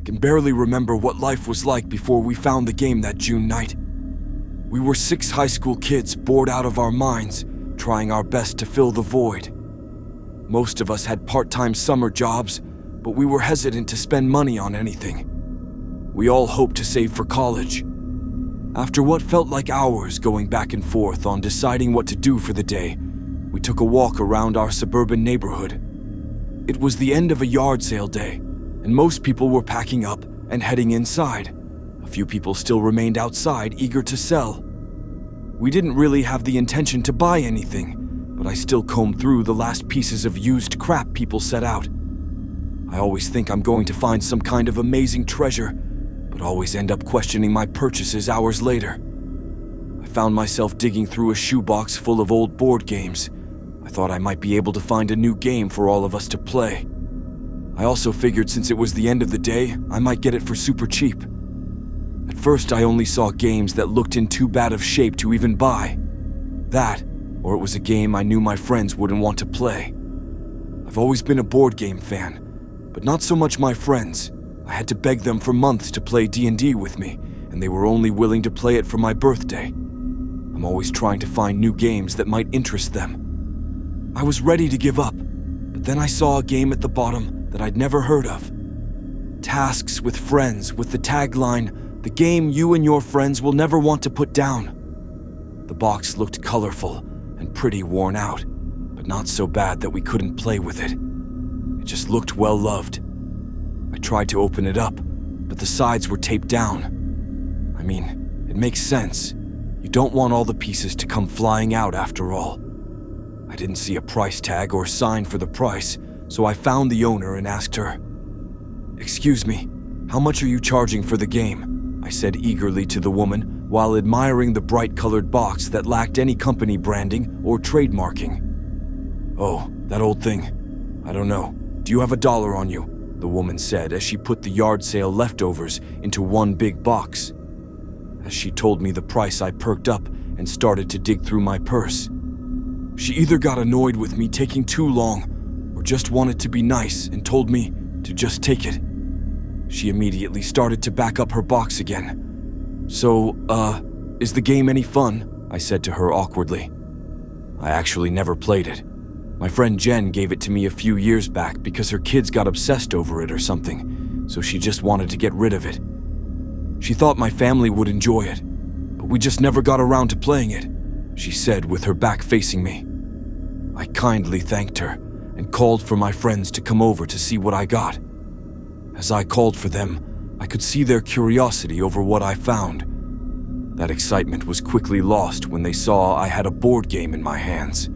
can barely remember what life was like before we found the game that June night. We were 6 high school kids bored out of our minds, trying our best to fill the void. Most of us had part-time summer jobs, but we were hesitant to spend money on anything. We all hoped to save for college. After what felt like hours going back and forth on deciding what to do for the day, we took a walk around our suburban neighborhood. It was the end of a yard sale day, and most people were packing up and heading inside. A few people still remained outside, eager to sell. We didn't really have the intention to buy anything, but I still combed through the last pieces of used crap people set out. I always think I'm going to find some kind of amazing treasure, but always end up questioning my purchases hours later. I found myself digging through a shoebox full of old board games. I thought I might be able to find a new game for all of us to play. I also figured since it was the end of the day, I might get it for super cheap. At first, I only saw games that looked in too bad of shape to even buy. That, or it was a game I knew my friends wouldn't want to play. I've always been a board game fan, but not so much my friends. I had to beg them for months to play D&D with me, and they were only willing to play it for my birthday. I'm always trying to find new games that might interest them. I was ready to give up, but then I saw a game at the bottom that I'd never heard of. Tasks with Friends, with the tagline, "The game you and your friends will never want to put down." The box looked colorful and pretty worn out, but not so bad that we couldn't play with it. It just looked well loved. I tried to open it up, but the sides were taped down. I mean, it makes sense. You don't want all the pieces to come flying out after all. I didn't see a price tag or sign for the price, so I found the owner and asked her, "Excuse me, how much are you charging for the game?" I said eagerly to the woman while admiring the bright-colored box that lacked any company branding or trademarking. "Oh, that old thing. I don't know. Do you have $1 on you?" the woman said as she put the yard sale leftovers into one big box. As she told me the price, I perked up and started to dig through my purse. She either got annoyed with me taking too long or just wanted to be nice and told me to just take it. She immediately started to back up her box again. "So, is the game any fun?" I said to her awkwardly. I actually never played it. My friend Jen gave it to me a few years back because her kids got obsessed over it or something, so she just wanted to get rid of it. She thought my family would enjoy it, but we just never got around to playing it, she said with her back facing me. I kindly thanked her and called for my friends to come over to see what I got. As I called for them, I could see their curiosity over what I found. That excitement was quickly lost when they saw I had a board game in my hands.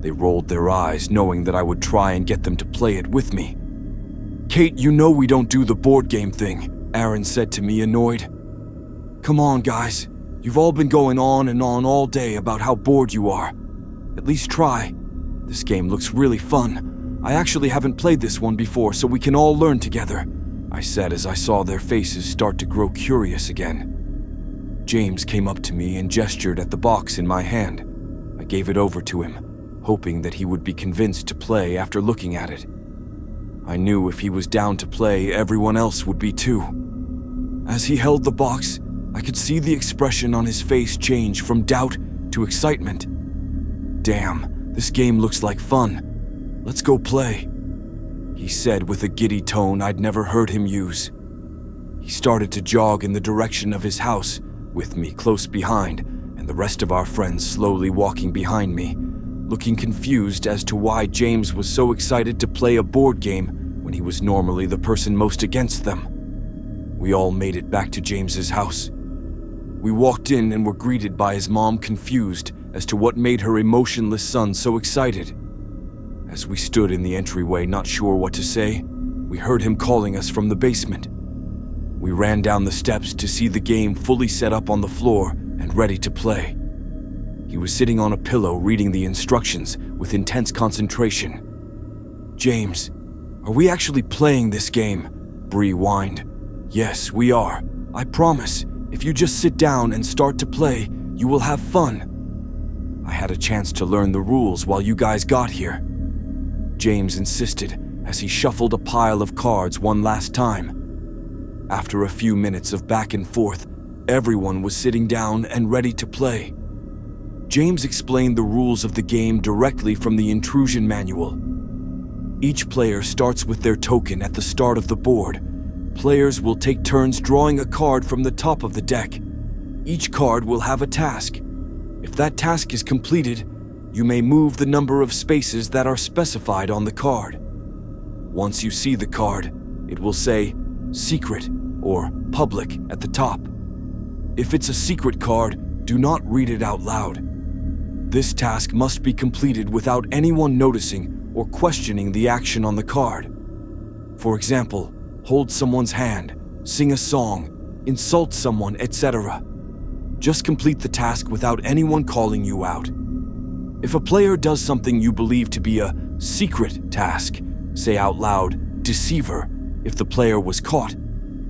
They rolled their eyes, knowing that I would try and get them to play it with me. "Kate, you know we don't do the board game thing," Aaron said to me, annoyed. "Come on, guys. You've all been going on and on all day about how bored you are. At least try. This game looks really fun. I actually haven't played this one before, so we can all learn together," I said as I saw their faces start to grow curious again. James came up to me and gestured at the box in my hand. I gave it over to him, hoping that he would be convinced to play after looking at it. I knew if he was down to play, everyone else would be too. As he held the box, I could see the expression on his face change from doubt to excitement. "Damn, this game looks like fun. Let's go play," he said with a giddy tone I'd never heard him use. He started to jog in the direction of his house, with me close behind, and the rest of our friends slowly walking behind me, looking confused as to why James was so excited to play a board game when he was normally the person most against them. We all made it back to James's house. We walked in and were greeted by his mom, confused as to what made her emotionless son so excited. As we stood in the entryway, not sure what to say, we heard him calling us from the basement. We ran down the steps to see the game fully set up on the floor and ready to play. He was sitting on a pillow reading the instructions with intense concentration. "James, are we actually playing this game?" Bree whined. "Yes, we are. I promise. If you just sit down and start to play, you will have fun. I had a chance to learn the rules while you guys got here." James insisted as he shuffled a pile of cards one last time. After a few minutes of back and forth, everyone was sitting down and ready to play. James explained the rules of the game directly from the intrusion manual. Each player starts with their token at the start of the board. Players will take turns drawing a card from the top of the deck. Each card will have a task. If that task is completed, you may move the number of spaces that are specified on the card. Once you see the card, it will say "Secret" or "Public" at the top. If it's a secret card, do not read it out loud. This task must be completed without anyone noticing or questioning the action on the card. For example, hold someone's hand, sing a song, insult someone, etc. Just complete the task without anyone calling you out. If a player does something you believe to be a secret task, say out loud, "Deceiver," if the player was caught.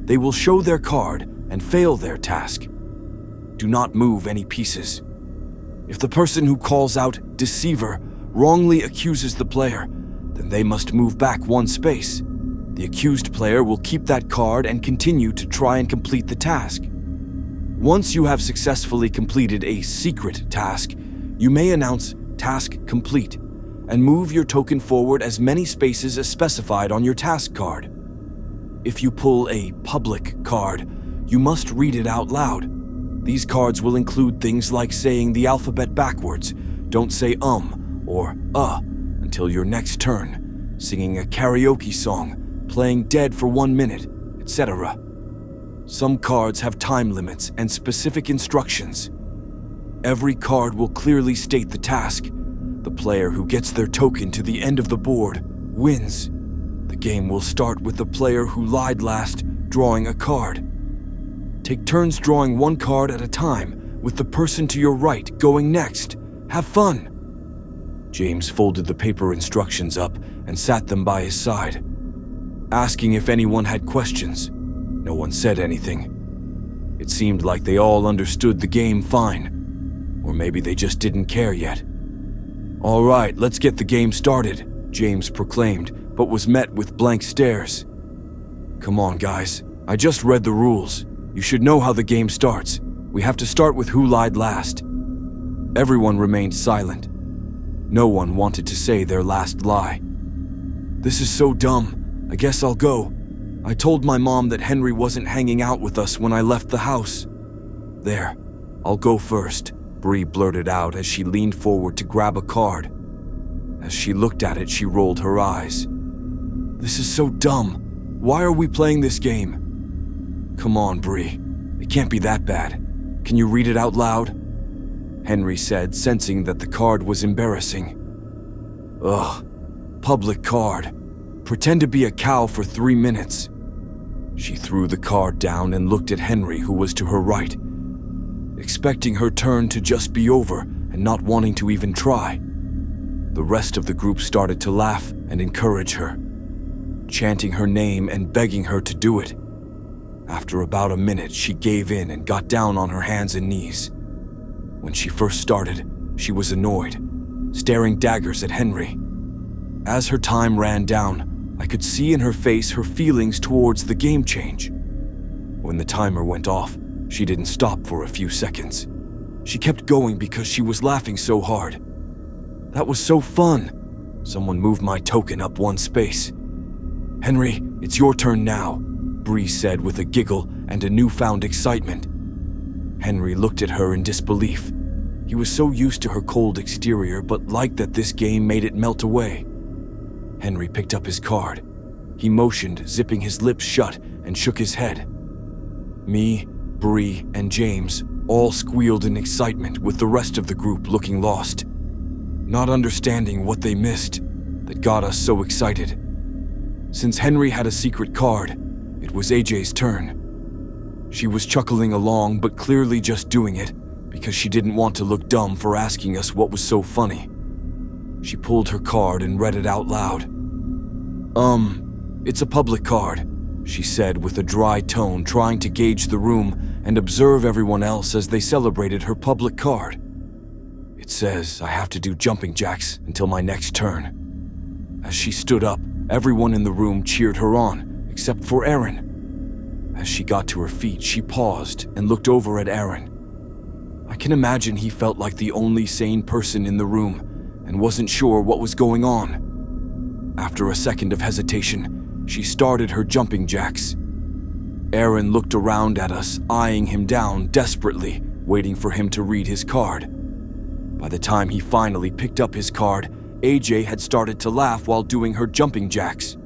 They will show their card and fail their task. Do not move any pieces. If the person who calls out "Deceiver" wrongly accuses the player, then they must move back one space. The accused player will keep that card and continue to try and complete the task. Once you have successfully completed a secret task, you may announce "Task complete" and move your token forward as many spaces as specified on your task card. If you pull a public card, you must read it out loud. These cards will include things like saying the alphabet backwards, don't say or until your next turn, singing a karaoke song, playing dead for 1 minute, etc. Some cards have time limits and specific instructions. Every card will clearly state the task. The player who gets their token to the end of the board wins. The game will start with the player who lied last drawing a card. Take turns drawing one card at a time, with the person to your right going next. Have fun! James folded the paper instructions up and sat them by his side, asking if anyone had questions. No one said anything. It seemed like they all understood the game fine, or maybe they just didn't care yet. "All right, let's get the game started," James proclaimed, but was met with blank stares. "Come on, guys. I just read the rules. You should know how the game starts. We have to start with who lied last." Everyone remained silent. No one wanted to say their last lie. "This is so dumb. I guess I'll go. I told my mom that Henry wasn't hanging out with us when I left the house." "There, I'll go first," Bree blurted out as she leaned forward to grab a card. As she looked at it, she rolled her eyes. "This is so dumb. Why are we playing this game?" "Come on, Bree. It can't be that bad. Can you read it out loud?" Henry said, sensing that the card was embarrassing. "Ugh, public card. Pretend to be a cow for 3 minutes." She threw the card down and looked at Henry, who was to her right, expecting her turn to just be over and not wanting to even try. The rest of the group started to laugh and encourage her, chanting her name and begging her to do it. After about a minute, she gave in and got down on her hands and knees. When she first started, she was annoyed, staring daggers at Henry. As her time ran down, I could see in her face her feelings towards the game change. When the timer went off, she didn't stop for a few seconds. She kept going because she was laughing so hard. "That was so fun." Someone moved my token up one space. "Henry, it's your turn now," Bree said with a giggle and a newfound excitement. Henry looked at her in disbelief. He was so used to her cold exterior, but liked that this game made it melt away. Henry picked up his card. He motioned, zipping his lips shut, and shook his head. Me, Bree, and James all squealed in excitement, with the rest of the group looking lost, not understanding what they missed that got us so excited. Since Henry had a secret card, it was AJ's turn. She was chuckling along, but clearly just doing it because she didn't want to look dumb for asking us what was so funny. She pulled her card and read it out loud. It's a public card," she said with a dry tone, trying to gauge the room and observe everyone else as they celebrated her public card. "It says I have to do jumping jacks until my next turn." As she stood up, everyone in the room cheered her on, except for Aaron. As she got to her feet, she paused and looked over at Aaron. I can imagine he felt like the only sane person in the room and wasn't sure what was going on. After a second of hesitation, she started her jumping jacks. Aaron looked around at us, eyeing him down desperately, waiting for him to read his card. By the time he finally picked up his card, AJ had started to laugh while doing her jumping jacks.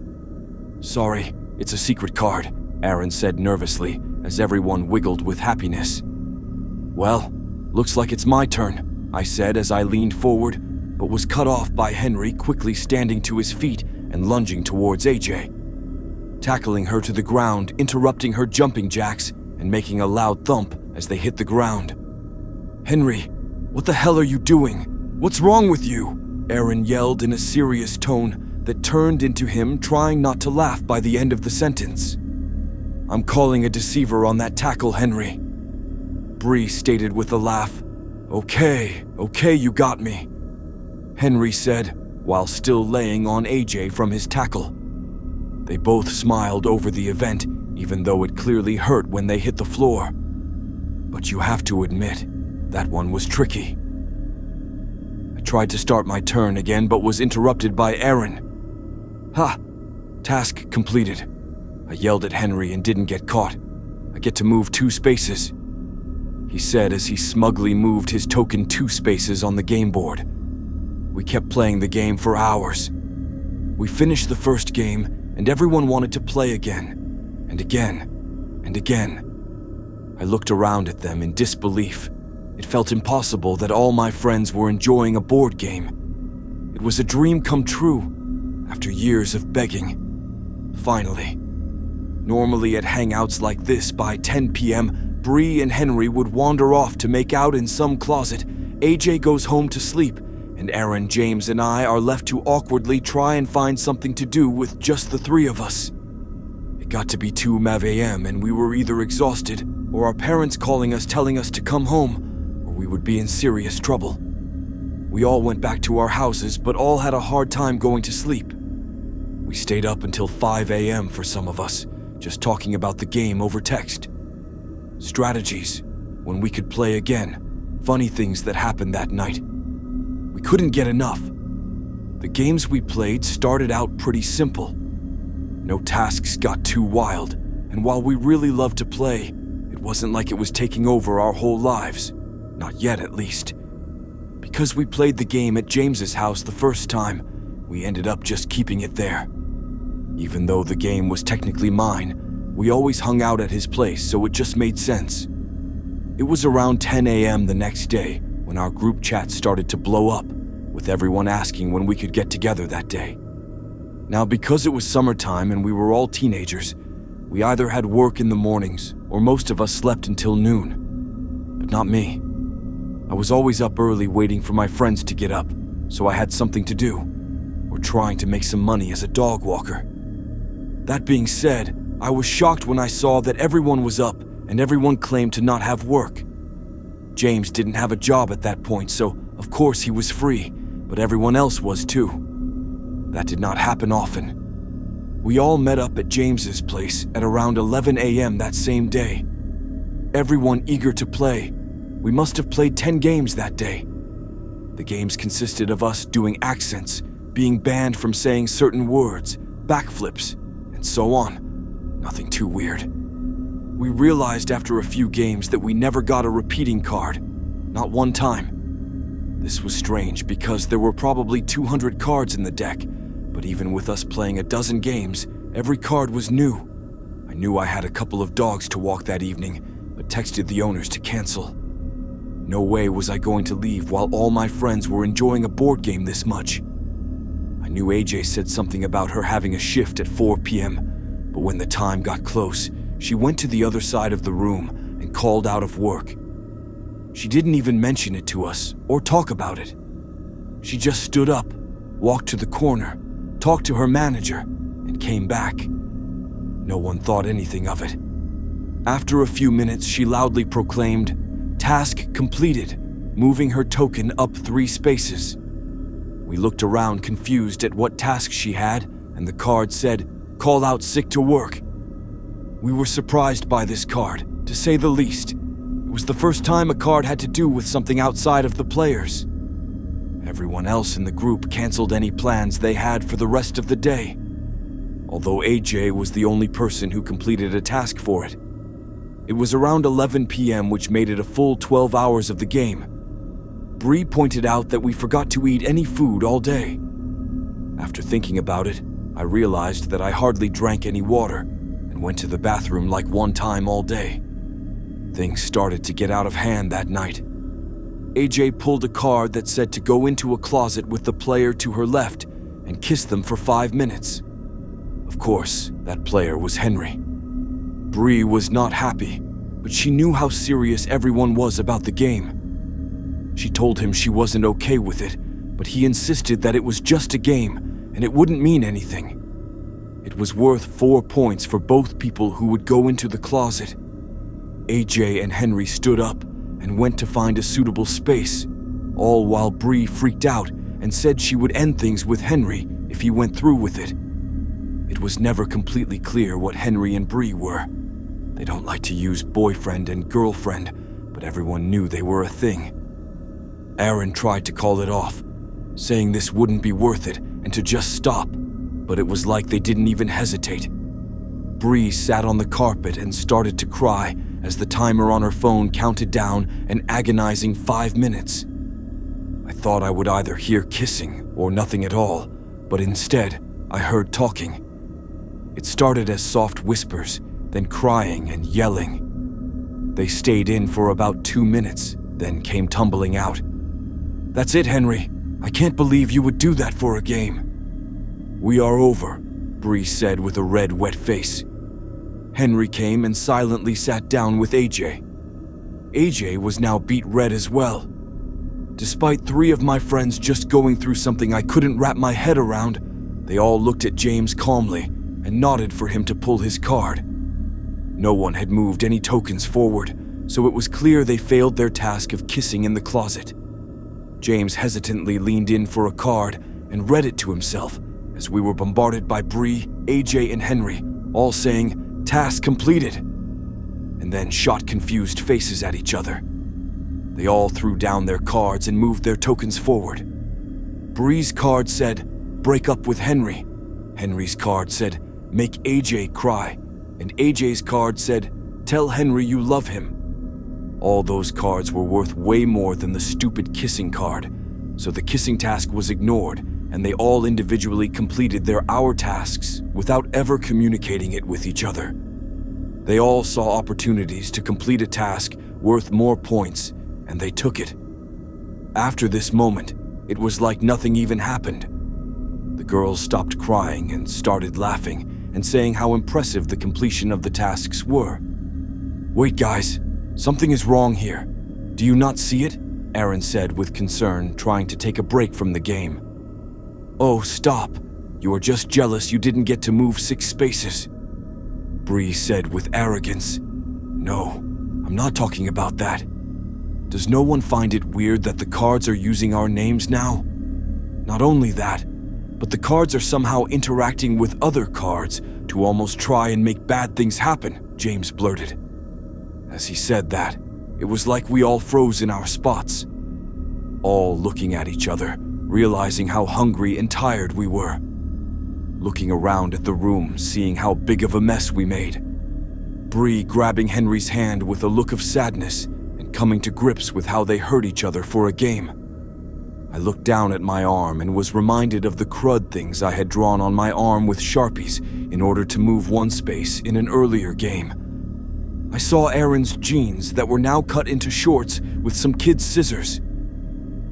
"Sorry, it's a secret card," Aaron said nervously as everyone wiggled with happiness. "Well, looks like it's my turn," I said as I leaned forward, but was cut off by Henry quickly standing to his feet and lunging towards AJ. Tackling her to the ground, interrupting her jumping jacks, and making a loud thump as they hit the ground. "Henry, what the hell are you doing? What's wrong with you?" Aaron yelled in a serious tone that turned into him trying not to laugh by the end of the sentence. "I'm calling a deceiver on that tackle, Henry," Bree stated with a laugh. Okay, you got me," Henry said, while still laying on AJ from his tackle. They both smiled over the event, even though it clearly hurt when they hit the floor. But you have to admit, that one was tricky. I tried to start my turn again, but was interrupted by Aaron. "Ha! Task completed." I yelled at Henry and didn't get caught. "I get to move 2 spaces," he said as he smugly moved his token 2 spaces on the game board. We kept playing the game for hours. We finished the first game, and everyone wanted to play again, and again, and again. I looked around at them in disbelief. It felt impossible that all my friends were enjoying a board game. It was a dream come true, after years of begging. Finally. Normally at hangouts like this by 10 p.m., Bree and Henry would wander off to make out in some closet, AJ goes home to sleep, and Aaron, James, and I are left to awkwardly try and find something to do with just the 3 of us. It got to be 2 a.m. and we were either exhausted or our parents calling us telling us to come home or we would be in serious trouble. We all went back to our houses but all had a hard time going to sleep. We stayed up until 5 a.m. for some of us, just talking about the game over text. Strategies, when we could play again, funny things that happened that night. We couldn't get enough. The games we played started out pretty simple. No tasks got too wild, and while we really loved to play, it wasn't like it was taking over our whole lives. Not yet, at least. Because we played the game at James's house the first time, we ended up just keeping it there. Even though the game was technically mine, we always hung out at his place, so it just made sense. It was around 10 a.m. the next day when our group chat started to blow up, with everyone asking when we could get together that day. Now, because it was summertime and we were all teenagers, we either had work in the mornings or most of us slept until noon. But not me. I was always up early waiting for my friends to get up, so I had something to do, or trying to make some money as a dog walker. That being said, I was shocked when I saw that everyone was up and everyone claimed to not have work. James didn't have a job at that point, so of course he was free, but everyone else was too. That did not happen often. We all met up at James's place at around 11 a.m. that same day. Everyone eager to play. We must have played 10 games that day. The games consisted of us doing accents, being banned from saying certain words, backflips, and so on. Nothing too weird. We realized after a few games that we never got a repeating card. Not one time. This was strange because there were probably 200 cards in the deck, but even with us playing a dozen games, every card was new. I knew I had a couple of dogs to walk that evening, but texted the owners to cancel. No way was I going to leave while all my friends were enjoying a board game this much. I knew AJ said something about her having a shift at 4 p.m., but when the time got close, she went to the other side of the room and called out of work. She didn't even mention it to us or talk about it. She just stood up, walked to the corner, talked to her manager, and came back. No one thought anything of it. After a few minutes, she loudly proclaimed, "Task completed," moving her token up 3 spaces. We looked around confused at what task she had, and the card said, "Call out sick to work." We were surprised by this card, to say the least. It was the first time a card had to do with something outside of the players. Everyone else in the group canceled any plans they had for the rest of the day, although AJ was the only person who completed a task for it. It was around 11 p.m., which made it a full 12 hours of the game. Bree pointed out that we forgot to eat any food all day. After thinking about it, I realized that I hardly drank any water and went to the bathroom like one time all day. Things started to get out of hand that night. AJ pulled a card that said to go into a closet with the player to her left and kiss them for 5 minutes. Of course, that player was Henry. Bree was not happy, but she knew how serious everyone was about the game. She told him she wasn't okay with it, but he insisted that it was just a game and it wouldn't mean anything. It was worth 4 points for both people who would go into the closet. AJ and Henry stood up and went to find a suitable space, all while Bree freaked out and said she would end things with Henry if he went through with it. It was never completely clear what Henry and Bree were. They don't like to use boyfriend and girlfriend, but everyone knew they were a thing. Aaron tried to call it off, saying this wouldn't be worth it and to just stop, but it was like they didn't even hesitate. Bree sat on the carpet and started to cry as the timer on her phone counted down an agonizing 5 minutes. I thought I would either hear kissing or nothing at all, but instead, I heard talking. It started as soft whispers, then crying and yelling. They stayed in for about 2 minutes, then came tumbling out. "That's it, Henry. I can't believe you would do that for a game." "We are over," Bree said with a red, wet face. Henry came and silently sat down with AJ. AJ was now beet red as well. Despite 3 of my friends just going through something I couldn't wrap my head around, they all looked at James calmly and nodded for him to pull his card. No one had moved any tokens forward, so it was clear they failed their task of kissing in the closet. James hesitantly leaned in for a card and read it to himself as we were bombarded by Bree, AJ, and Henry, all saying, "Task completed," and then shot confused faces at each other. They all threw down their cards and moved their tokens forward. Bree's card said, "Break up with Henry." Henry's card said, "Make AJ cry," and AJ's card said, "Tell Henry you love him." All those cards were worth way more than the stupid kissing card, so the kissing task was ignored, and they all individually completed their hour tasks without ever communicating it with each other. They all saw opportunities to complete a task worth more points, and they took it. After this moment, it was like nothing even happened. The girls stopped crying and started laughing and saying how impressive the completion of the tasks were. "Wait, guys, something is wrong here. Do you not see it?" Aaron said with concern, trying to take a break from the game. "Oh, stop. You are just jealous you didn't get to move 6 spaces." Bree said with arrogance. "No, I'm not talking about that. Does no one find it weird that the cards are using our names now? Not only that, but the cards are somehow interacting with other cards to almost try and make bad things happen," James blurted. As he said that, it was like we all froze in our spots, all looking at each other, realizing how hungry and tired we were. Looking around at the room, seeing how big of a mess we made. Bree grabbing Henry's hand with a look of sadness and coming to grips with how they hurt each other for a game. I looked down at my arm and was reminded of the crud things I had drawn on my arm with Sharpies in order to move 1 space in an earlier game. I saw Aaron's jeans that were now cut into shorts with some kid's scissors.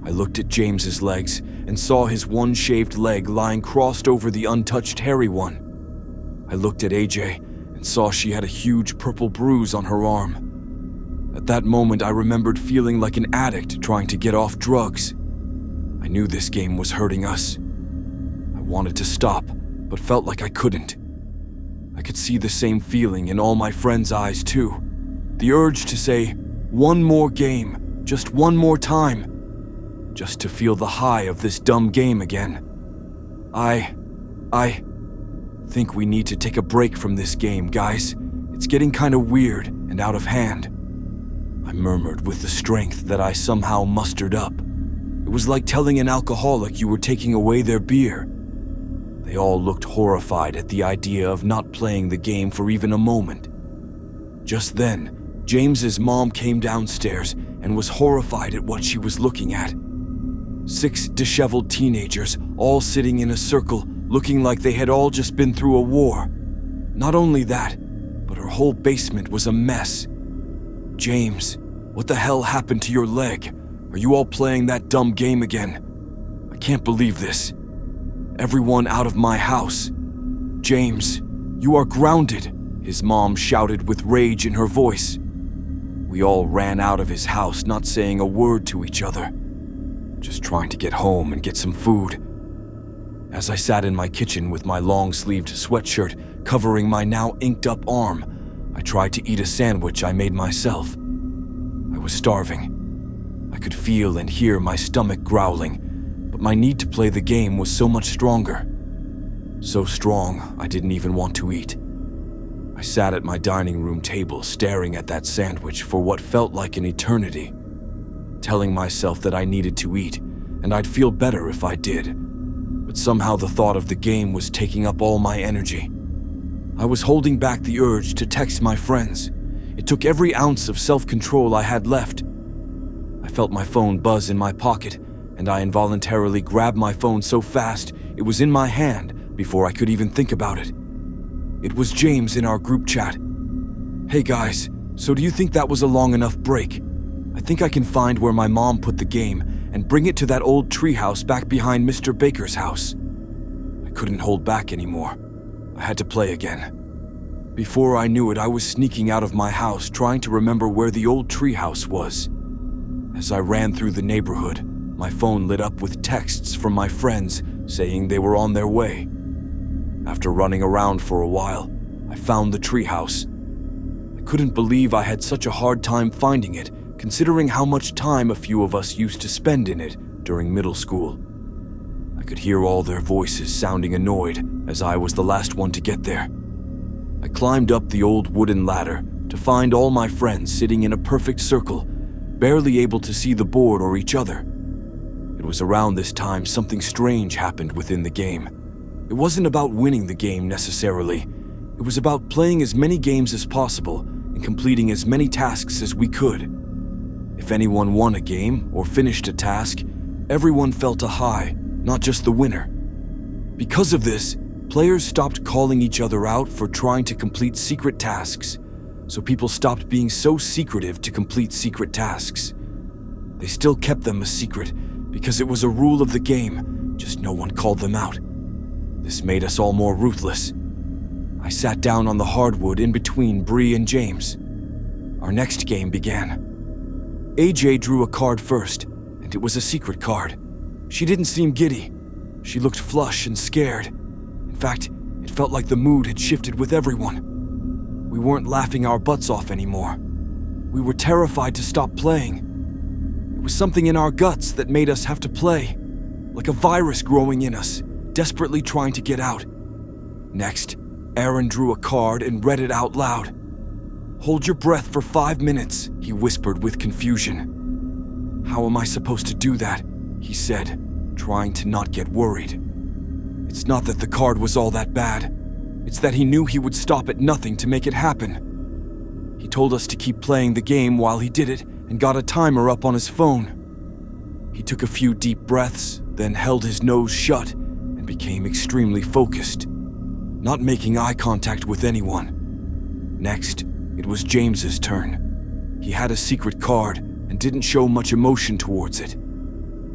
I looked at James's legs and saw his one shaved leg lying crossed over the untouched hairy one. I looked at AJ and saw she had a huge purple bruise on her arm. At that moment, I remembered feeling like an addict trying to get off drugs. I knew this game was hurting us. I wanted to stop, but felt like I couldn't. I could see the same feeling in all my friends' eyes too. The urge to say, "One more game, just one more time," just to feel the high of this dumb game again. I think we need to take a break from this game, guys. It's getting kind of weird and out of hand," I murmured with the strength that I somehow mustered up. It was like telling an alcoholic you were taking away their beer. They all looked horrified at the idea of not playing the game for even a moment. Just then, James's mom came downstairs and was horrified at what she was looking at. 6 disheveled teenagers, all sitting in a circle, looking like they had all just been through a war. Not only that, but her whole basement was a mess. "James, what the hell happened to your leg? Are you all playing that dumb game again? I can't believe this. Everyone out of my house. James, you are grounded," his mom shouted with rage in her voice. We all ran out of his house, not saying a word to each other, just trying to get home and get some food. As I sat in my kitchen with my long-sleeved sweatshirt covering my now inked-up arm, I tried to eat a sandwich I made myself. I was starving. I could feel and hear my stomach growling, but my need to play the game was so much stronger. So strong, I didn't even want to eat. I sat at my dining room table staring at that sandwich for what felt like an eternity, telling myself that I needed to eat, and I'd feel better if I did. But somehow the thought of the game was taking up all my energy. I was holding back the urge to text my friends. It took every ounce of self-control I had left. I felt my phone buzz in my pocket, and I involuntarily grabbed my phone so fast it was in my hand before I could even think about it. It was James in our group chat. "Hey guys, so do you think that was a long enough break? I think I can find where my mom put the game and bring it to that old treehouse back behind Mr. Baker's house." I couldn't hold back anymore. I had to play again. Before I knew it, I was sneaking out of my house trying to remember where the old treehouse was. As I ran through the neighborhood, my phone lit up with texts from my friends saying they were on their way. After running around for a while, I found the treehouse. I couldn't believe I had such a hard time finding it, considering how much time a few of us used to spend in it during middle school. I could hear all their voices sounding annoyed as I was the last one to get there. I climbed up the old wooden ladder to find all my friends sitting in a perfect circle, barely able to see the board or each other. It was around this time something strange happened within the game. It wasn't about winning the game necessarily. It was about playing as many games as possible and completing as many tasks as we could. If anyone won a game or finished a task, everyone felt a high, not just the winner. Because of this, players stopped calling each other out for trying to complete secret tasks, so people stopped being so secretive to complete secret tasks. They still kept them a secret because it was a rule of the game, just no one called them out. This made us all more ruthless. I sat down on the hardwood in between Bree and James. Our next game began. AJ drew a card first, and it was a secret card. She didn't seem giddy. She looked flush and scared. In fact, it felt like the mood had shifted with everyone. We weren't laughing our butts off anymore. We were terrified to stop playing. It was something in our guts that made us have to play, like a virus growing in us, desperately trying to get out. Next, Aaron drew a card and read it out loud. "Hold your breath for 5 minutes," he whispered with confusion. "How am I supposed to do that?" he said, trying to not get worried. It's not that the card was all that bad. It's that he knew he would stop at nothing to make it happen. He told us to keep playing the game while he did it and got a timer up on his phone. He took a few deep breaths, then held his nose shut and became extremely focused, not making eye contact with anyone. Next, it was James's turn. He had a secret card and didn't show much emotion towards it.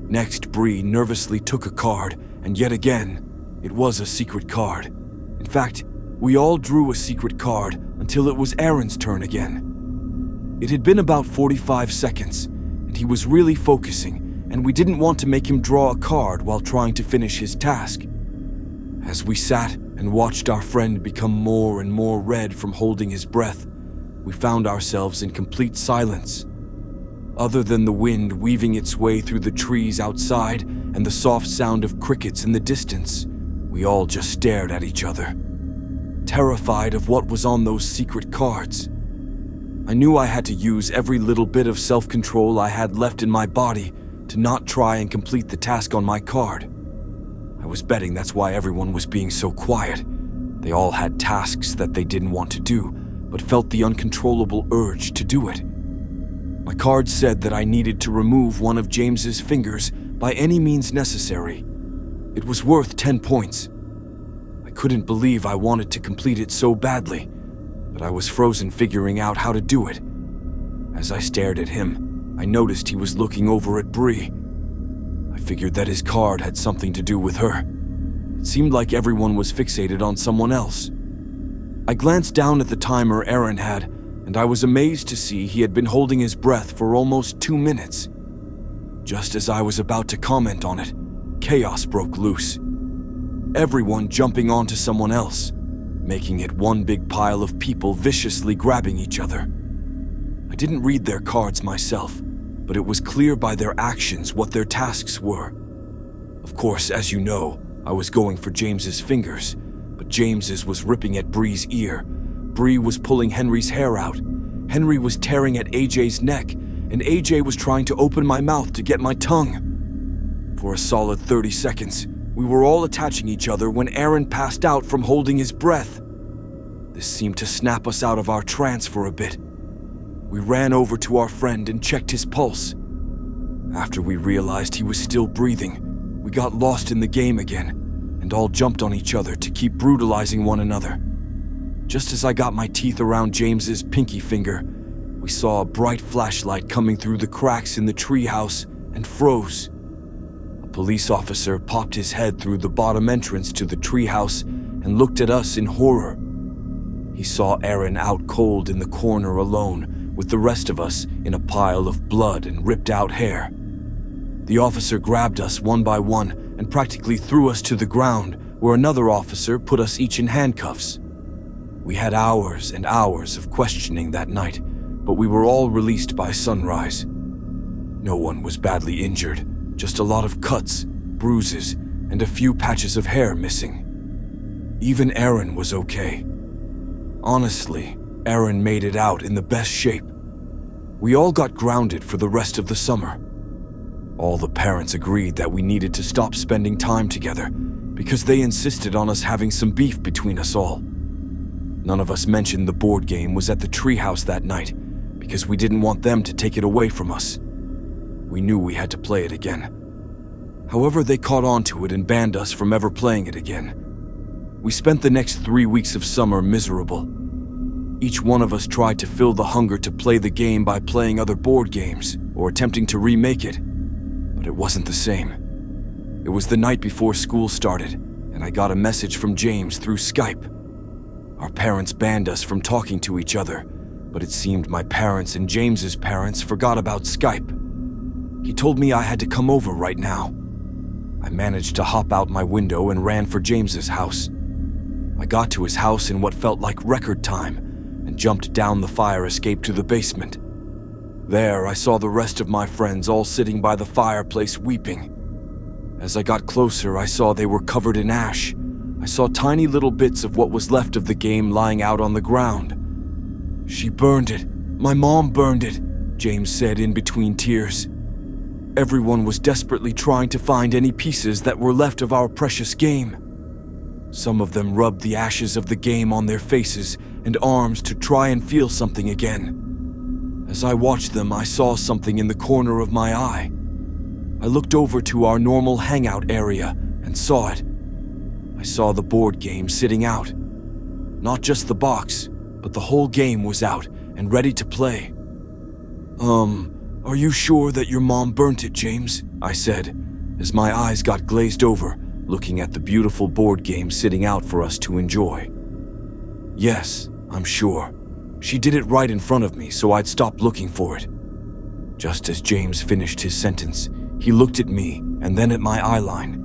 Next, Bree nervously took a card, and yet again, it was a secret card. In fact, we all drew a secret card until it was Aaron's turn again. It had been about 45 seconds, and he was really focusing, and we didn't want to make him draw a card while trying to finish his task. As we sat and watched our friend become more and more red from holding his breath, we found ourselves in complete silence. Other than the wind weaving its way through the trees outside and the soft sound of crickets in the distance, we all just stared at each other. terrified of what was on those secret cards. I knew I had to use every little bit of self-control I had left in my body to not try and complete the task on my card. I was betting that's why everyone was being so quiet. They all had tasks that they didn't want to do, but felt the uncontrollable urge to do it. My card said that I needed to remove one of James's fingers by any means necessary. It was worth 10 points. I couldn't believe I wanted to complete it so badly, but I was frozen figuring out how to do it. As I stared at him, I noticed he was looking over at Bree. I figured that his card had something to do with her. It seemed like everyone was fixated on someone else. I glanced down at the timer Aaron had, and I was amazed to see he had been holding his breath for almost 2 minutes. Just as I was about to comment on it, chaos broke loose. Everyone jumping onto someone else, making it one big pile of people viciously grabbing each other. I didn't read their cards myself, but it was clear by their actions what their tasks were. Of course, as you know, I was going for James's fingers, but James's was ripping at Bree's ear. Bree was pulling Henry's hair out. Henry was tearing at AJ's neck, and AJ was trying to open my mouth to get my tongue. For a solid 30 seconds, we were all attaching each other when Aaron passed out from holding his breath. This seemed to snap us out of our trance for a bit. We ran over to our friend and checked his pulse. After we realized he was still breathing, we got lost in the game again, and all jumped on each other to keep brutalizing one another. Just as I got my teeth around James's pinky finger, we saw a bright flashlight coming through the cracks in the treehouse and froze. A police officer popped his head through the bottom entrance to the treehouse and looked at us in horror. He saw Aaron out cold in the corner alone, with the rest of us in a pile of blood and ripped out hair. The officer grabbed us one by one and practically threw us to the ground, where another officer put us each in handcuffs. We had hours and hours of questioning that night, but we were all released by sunrise. No one was badly injured, just a lot of cuts, bruises, and a few patches of hair missing. Even Aaron was okay. Honestly, Aaron made it out in the best shape. We all got grounded for the rest of the summer. All the parents agreed that we needed to stop spending time together because they insisted on us having some beef between us all. None of us mentioned the board game was at the treehouse that night because we didn't want them to take it away from us. We knew we had to play it again. However, they caught on to it and banned us from ever playing it again. We spent the next 3 weeks of summer miserable. Each one of us tried to fill the hunger to play the game by playing other board games or attempting to remake it, but it wasn't the same. It was the night before school started, and I got a message from James through Skype. Our parents banned us from talking to each other, but it seemed my parents and James's parents forgot about Skype. He told me I had to come over right now. I managed to hop out my window and ran for James's house. I got to his house in what felt like record time and jumped down the fire escape to the basement. There, I saw the rest of my friends all sitting by the fireplace weeping. As I got closer, I saw they were covered in ash. I saw tiny little bits of what was left of the game lying out on the ground. "She burned it. My mom burned it," James said in between tears. Everyone was desperately trying to find any pieces that were left of our precious game. Some of them rubbed the ashes of the game on their faces and arms to try and feel something again. As I watched them, I saw something in the corner of my eye. I looked over to our normal hangout area and saw it. I saw the board game sitting out. Not just the box, but the whole game was out and ready to play. Are you sure that your mom burnt it, James?" I said, as my eyes got glazed over, looking at the beautiful board game sitting out for us to enjoy. "Yes, I'm sure. She did it right in front of me, so I'd stop looking for it." Just as James finished his sentence, he looked at me and then at my eyeline.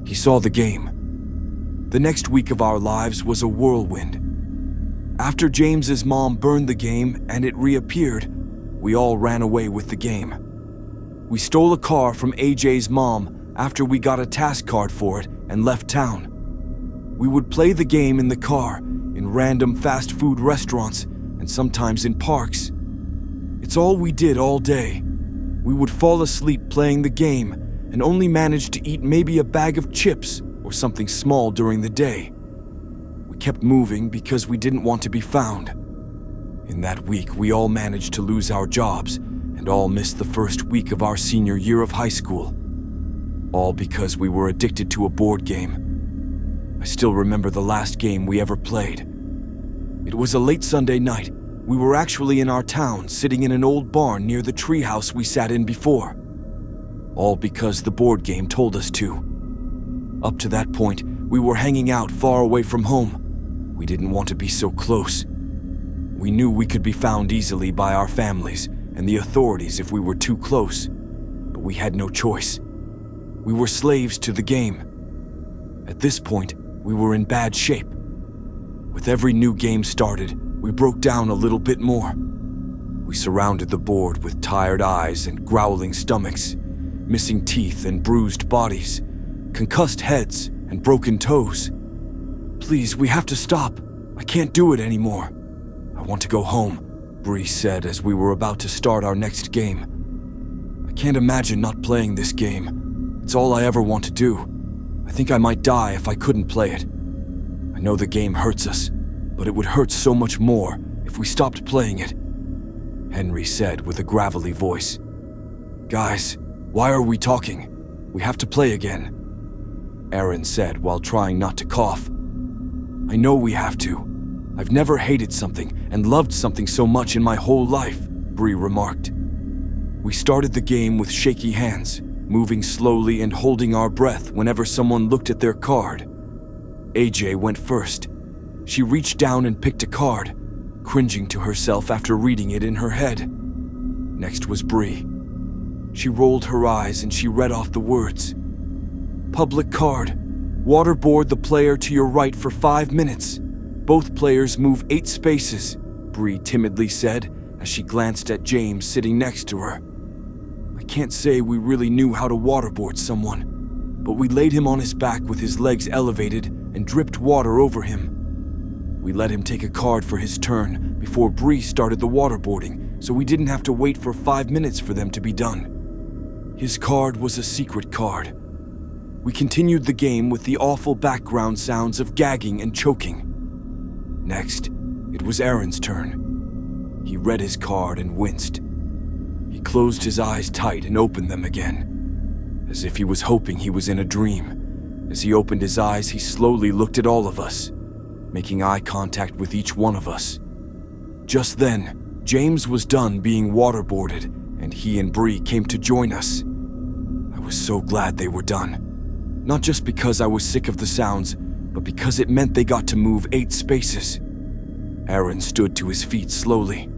He saw the game. The next week of our lives was a whirlwind. After James's mom burned the game and it reappeared, we all ran away with the game. We stole a car from AJ's mom after we got a task card for it and left town. We would play the game in the car in in random fast food restaurants and sometimes in parks. It's all we did all day. We would fall asleep playing the game and only manage to eat maybe a bag of chips or something small during the day. We kept moving because we didn't want to be found. In that week, we all managed to lose our jobs and all missed the first week of our senior year of high school. All because we were addicted to a board game. I still remember the last game we ever played. It was a late Sunday night. We were actually in our town, sitting in an old barn near the treehouse we sat in before. All because the board game told us to. Up to that point, we were hanging out far away from home. We didn't want to be so close. We knew we could be found easily by our families and the authorities if we were too close, but we had no choice. We were slaves to the game. At this point, we were in bad shape. With every new game started, we broke down a little bit more. We surrounded the board with tired eyes and growling stomachs, missing teeth and bruised bodies, concussed heads and broken toes. "Please, we have to stop. I can't do it anymore. I want to go home," Bree said as we were about to start our next game. "I can't imagine not playing this game. It's all I ever want to do. I think I might die if I couldn't play it. I know the game hurts us, but it would hurt so much more if we stopped playing it," Henry said with a gravelly voice. "Guys, why are we talking? We have to play again," Aaron said while trying not to cough. "I know we have to. I've never hated something and loved something so much in my whole life," Bree remarked. We started the game with shaky hands, moving slowly and holding our breath whenever someone looked at their card. AJ went first. She reached down and picked a card, cringing to herself after reading it in her head. Next was Bree. She rolled her eyes and she read off the words. "Public card. Waterboard the player to your right for 5 minutes. Both players move 8 spaces," Bree timidly said as she glanced at James sitting next to her. I can't say we really knew how to waterboard someone, but we laid him on his back with his legs elevated and dripped water over him. We let him take a card for his turn before Bree started the waterboarding, so we didn't have to wait for 5 minutes for them to be done. His card was a secret card. We continued the game with the awful background sounds of gagging and choking. Next, it was Aaron's turn. He read his card and winced. He closed his eyes tight and opened them again, as if he was hoping he was in a dream. As he opened his eyes, he slowly looked at all of us, making eye contact with each one of us. Just then, James was done being waterboarded, and he and Bree came to join us. I was so glad they were done. Not just because I was sick of the sounds, but because it meant they got to move 8 spaces. Aaron stood to his feet slowly.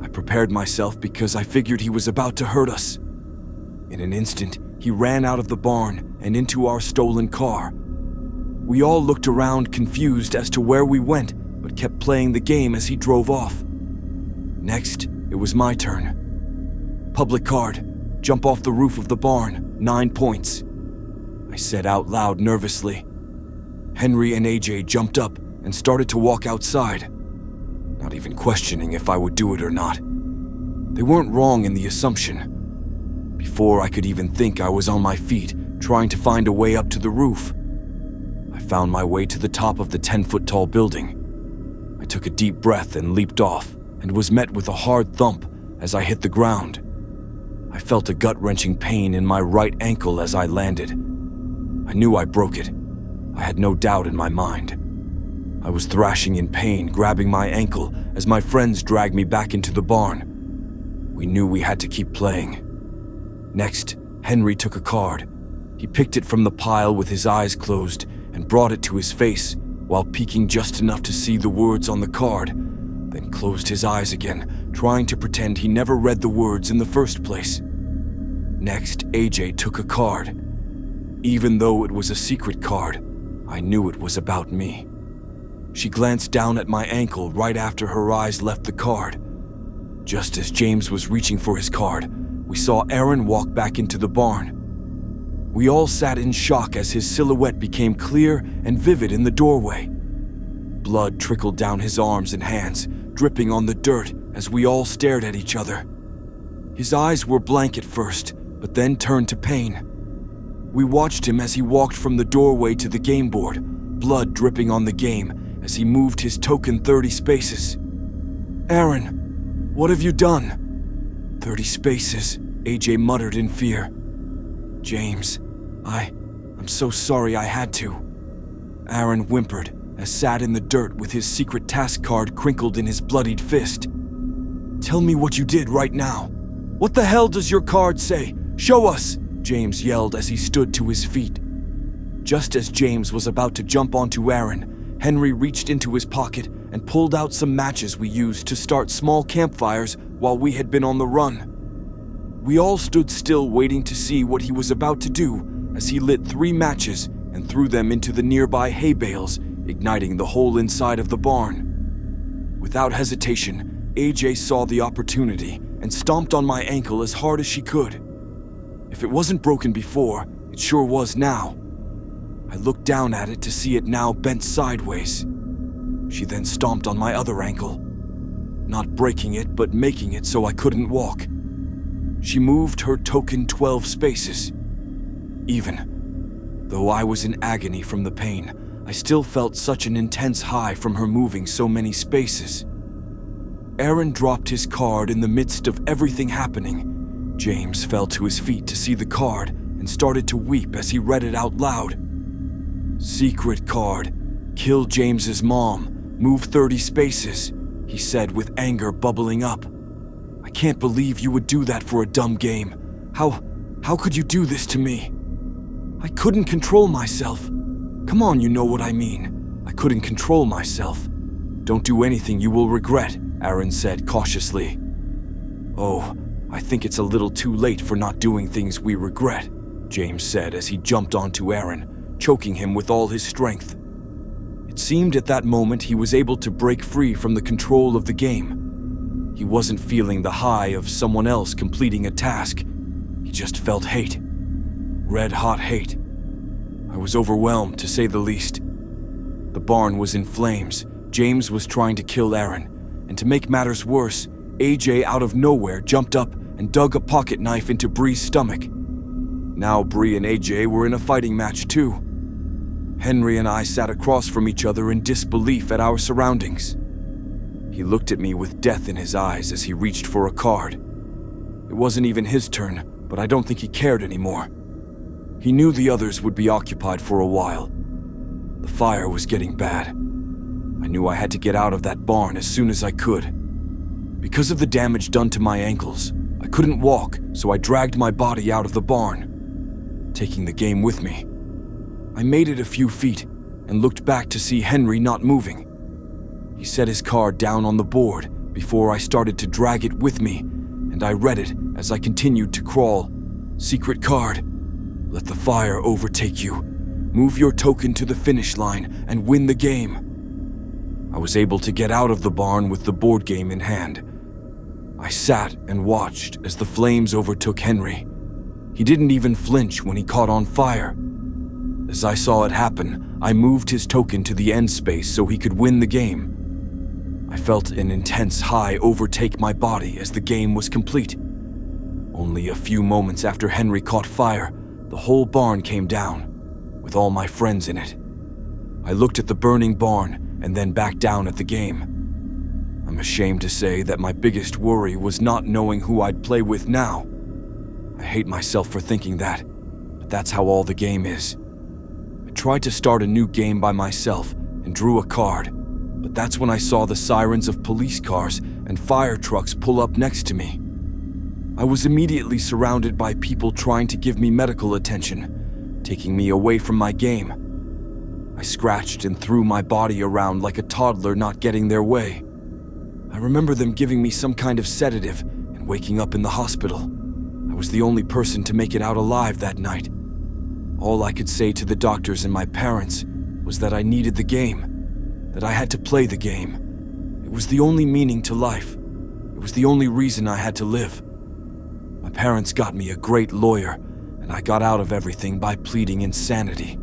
I prepared myself because I figured he was about to hurt us. In an instant, he ran out of the barn and into our stolen car. We all looked around confused as to where we went, but kept playing the game as he drove off. Next, it was my turn. "Public card. Jump off the roof of the barn. 9 points," I said out loud nervously. Henry and AJ jumped up and started to walk outside, not even questioning if I would do it or not. They weren't wrong in the assumption. Before I could even think, I was on my feet, trying to find a way up to the roof. I found my way to the top of the 10-foot-tall building. I took a deep breath and leaped off, and was met with a hard thump as I hit the ground. I felt a gut-wrenching pain in my right ankle as I landed. I knew I broke it. I had no doubt in my mind. I was thrashing in pain, grabbing my ankle as my friends dragged me back into the barn. We knew we had to keep playing. Next, Henry took a card. He picked it from the pile with his eyes closed and brought it to his face while peeking just enough to see the words on the card, then closed his eyes again, trying to pretend he never read the words in the first place. Next, AJ took a card. Even though it was a secret card, I knew it was about me. She glanced down at my ankle right after her eyes left the card. Just as James was reaching for his card, we saw Aaron walk back into the barn. We all sat in shock as his silhouette became clear and vivid in the doorway. Blood trickled down his arms and hands, dripping on the dirt as we all stared at each other. His eyes were blank at first, but then turned to pain. We watched him as he walked from the doorway to the game board, blood dripping on the game as he moved his token 30 spaces. "Aaron, what have you done?" 30 spaces, AJ muttered in fear. "James, I'm so sorry I had to." Aaron whimpered as sat in the dirt with his secret task card crinkled in his bloodied fist. "Tell me what you did right now. What the hell does your card say? Show us!" James yelled as he stood to his feet. Just as James was about to jump onto Aaron, Henry reached into his pocket and pulled out some matches we used to start small campfires while we had been on the run. We all stood still waiting to see what he was about to do as he lit 3 matches and threw them into the nearby hay bales, igniting the whole inside of the barn. Without hesitation, AJ saw the opportunity and stomped on my ankle as hard as she could. If it wasn't broken before, it sure was now. I looked down at it to see it now bent sideways. She then stomped on my other ankle, not breaking it but making it so I couldn't walk. She moved her token 12 spaces. Even though I was in agony from the pain, I still felt such an intense high from her moving so many spaces. Aaron dropped his card in the midst of everything happening. James fell to his feet to see the card and started to weep as he read it out loud. "Secret card. Kill James's mom. Move 30 spaces," he said with anger bubbling up. "I can't believe you would do that for a dumb game. How could you do this to me?" "I couldn't control myself. Come on, you know what I mean. I couldn't control myself." "Don't do anything you will regret," Aaron said cautiously. "Oh, I think it's a little too late for not doing things we regret," James said as he jumped onto Aaron, choking him with all his strength. It seemed at that moment he was able to break free from the control of the game. He wasn't feeling the high of someone else completing a task. He just felt hate. Red-hot hate. I was overwhelmed, to say the least. The barn was in flames. James was trying to kill Aaron, and to make matters worse, AJ out of nowhere jumped up and dug a pocket knife into Bree's stomach. Now Bree and AJ were in a fighting match too. Henry and I sat across from each other in disbelief at our surroundings. He looked at me with death in his eyes as he reached for a card. It wasn't even his turn, but I don't think he cared anymore. He knew the others would be occupied for a while. The fire was getting bad. I knew I had to get out of that barn as soon as I could. Because of the damage done to my ankles, I couldn't walk, so I dragged my body out of the barn, taking the game with me. I made it a few feet and looked back to see Henry not moving. He set his card down on the board before I started to drag it with me, and I read it as I continued to crawl. "Secret card. Let the fire overtake you. Move your token to the finish line and win the game." I was able to get out of the barn with the board game in hand. I sat and watched as the flames overtook Henry. He didn't even flinch when he caught on fire. As I saw it happen, I moved his token to the end space so he could win the game. I felt an intense high overtake my body as the game was complete. Only a few moments after Henry caught fire, the whole barn came down, with all my friends in it. I looked at the burning barn and then back down at the game. I'm ashamed to say that my biggest worry was not knowing who I'd play with now. I hate myself for thinking that, but that's how all the game is. I tried to start a new game by myself and drew a card, but that's when I saw the sirens of police cars and fire trucks pull up next to me. I was immediately surrounded by people trying to give me medical attention, taking me away from my game. I scratched and threw my body around like a toddler not getting their way. I remember them giving me some kind of sedative and waking up in the hospital. I was the only person to make it out alive that night. All I could say to the doctors and my parents was that I needed the game, that I had to play the game. It was the only meaning to life. It was the only reason I had to live. My parents got me a great lawyer, and I got out of everything by pleading insanity.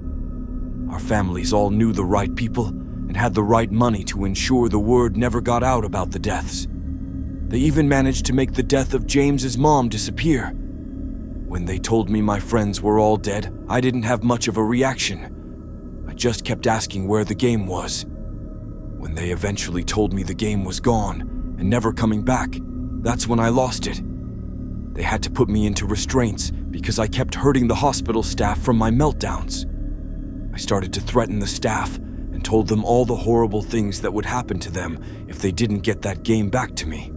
Our families all knew the right people, and had the right money to ensure the word never got out about the deaths. They even managed to make the death of James's mom disappear. When they told me my friends were all dead, I didn't have much of a reaction. I just kept asking where the game was. When they eventually told me the game was gone and never coming back, that's when I lost it. They had to put me into restraints because I kept hurting the hospital staff from my meltdowns. I started to threaten the staff and told them all the horrible things that would happen to them if they didn't get that game back to me.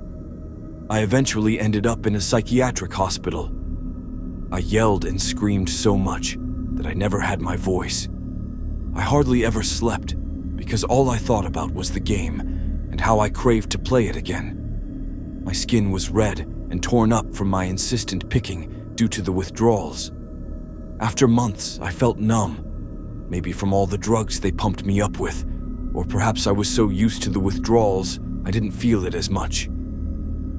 I eventually ended up in a psychiatric hospital. I yelled and screamed so much that I never had my voice. I hardly ever slept because all I thought about was the game and how I craved to play it again. My skin was red and torn up from my insistent picking due to the withdrawals. After months, I felt numb, maybe from all the drugs they pumped me up with, or perhaps I was so used to the withdrawals I didn't feel it as much.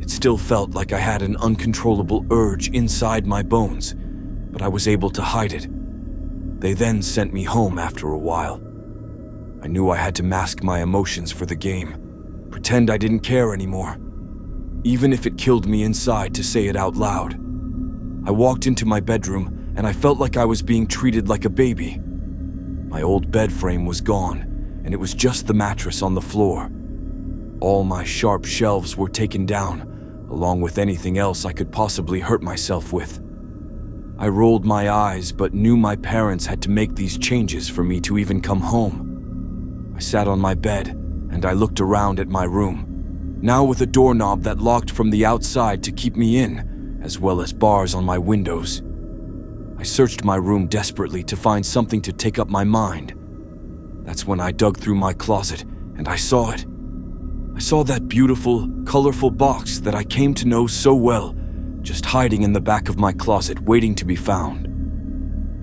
It still felt like I had an uncontrollable urge inside my bones, but I was able to hide it. They then sent me home after a while. I knew I had to mask my emotions for the game, pretend I didn't care anymore, even if it killed me inside to say it out loud. I walked into my bedroom and I felt like I was being treated like a baby. My old bed frame was gone, and it was just the mattress on the floor. All my sharp shelves were taken down, along with anything else I could possibly hurt myself with. I rolled my eyes but knew my parents had to make these changes for me to even come home. I sat on my bed and I looked around at my room, now with a doorknob that locked from the outside to keep me in, as well as bars on my windows. I searched my room desperately to find something to take up my mind. That's when I dug through my closet and I saw it. I saw that beautiful, colorful box that I came to know so well, just hiding in the back of my closet waiting to be found.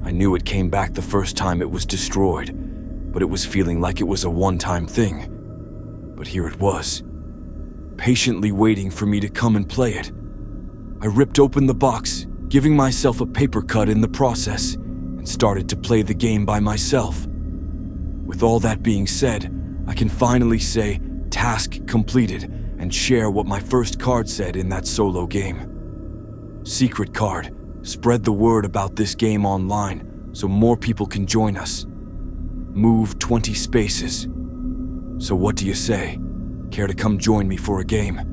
I knew it came back the first time it was destroyed, but it was feeling like it was a one-time thing. But here it was, patiently waiting for me to come and play it. I ripped open the box, giving myself a paper cut in the process, and started to play the game by myself. With all that being said, I can finally say, task completed, and share what my first card said in that solo game. Secret card, spread the word about this game online so more people can join us. Move 20 spaces. So what do you say? Care to come join me for a game?